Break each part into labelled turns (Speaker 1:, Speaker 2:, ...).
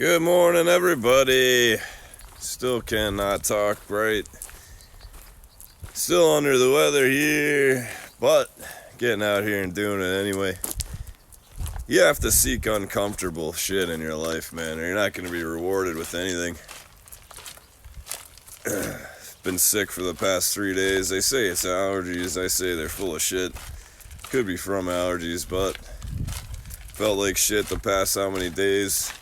Speaker 1: Good morning, everybody. Still cannot talk right. Still under the weather here, but getting out here and doing it anyway. You have to seek uncomfortable shit in your life, man, or you're not going to be rewarded with anything. Been sick for the past 3 days. They say it's allergies. I say they're full of shit. Could be from allergies, but felt like shit the past how many days.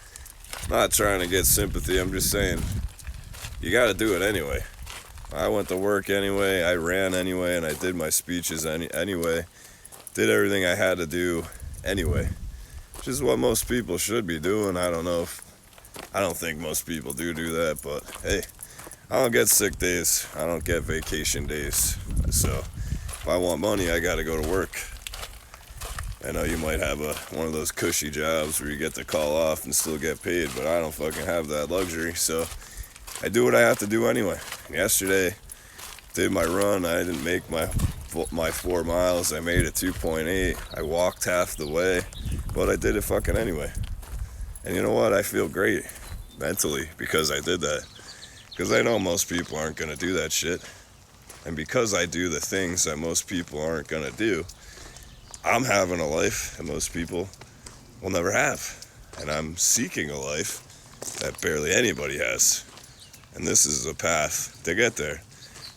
Speaker 1: Not trying to get sympathy, I'm just saying you gotta do it anyway. I went to work anyway, I ran anyway, and I did my speeches anyway. Did everything I had to do anyway, which is what most people should be doing. I don't think most people do that, but hey, I don't get sick days, I don't get vacation days. So if I want money, I gotta go to work. I know you might have one of those cushy jobs where you get to call off and still get paid, but I don't fucking have that luxury, so I do what I have to do anyway. Yesterday, did my run. I didn't make my 4 miles. I made it 2.8. I walked half the way, but I did it fucking anyway. And you know what? I feel great mentally because I did that. Because I know most people aren't going to do that shit. And because I do the things that most people aren't going to do, I'm having a life that most people will never have. And I'm seeking a life that barely anybody has. And this is a path to get there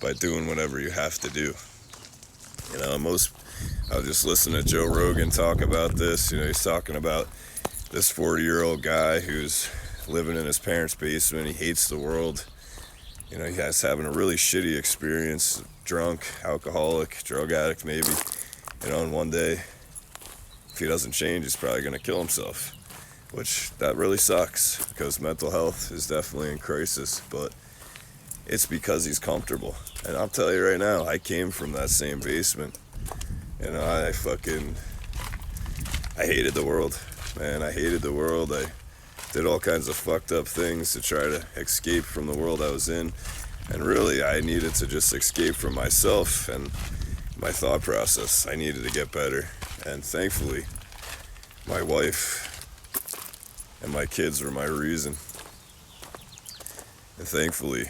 Speaker 1: by doing whatever you have to do. You know, I was just listening to Joe Rogan talk about this. You know, he's talking about this 40-year-old guy who's living in his parents' basement. He hates the world. You know, he's having a really shitty experience. Drunk, alcoholic, drug addict maybe. You know, and one day, if he doesn't change, he's probably going to kill himself. Which, that really sucks, because mental health is definitely in crisis, but it's because he's comfortable. And I'll tell you right now, I came from that same basement. You know, I hated the world, man. I hated the world. I did all kinds of fucked up things to try to escape from the world I was in. And really, I needed to just escape from myself and my thought process. I needed to get better. And thankfully, my wife and my kids were my reason. And thankfully,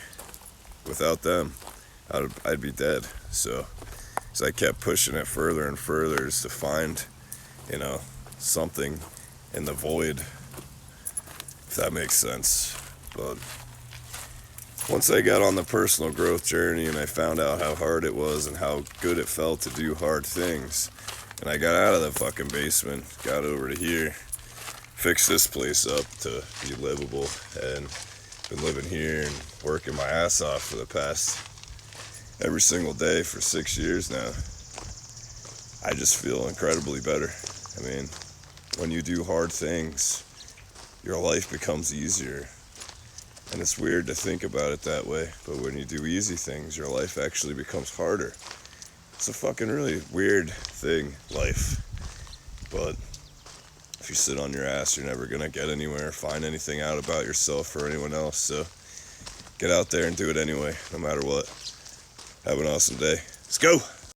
Speaker 1: without them, I'd be dead. So I kept pushing it further and further just to find, you know, something in the void, if that makes sense. But once I got on the personal growth journey and I found out how hard it was and how good it felt to do hard things, and I got out of the fucking basement, got over to here, fixed this place up to be livable, and been living here and working my ass off for the past every single day for 6 years now. I just feel incredibly better. I mean, when you do hard things, your life becomes easier. And it's weird to think about it that way, but when you do easy things, your life actually becomes harder. It's a fucking really weird thing, life. But if you sit on your ass, you're never gonna get anywhere, find anything out about yourself or anyone else. So get out there and do it anyway, no matter what. Have an awesome day. Let's go!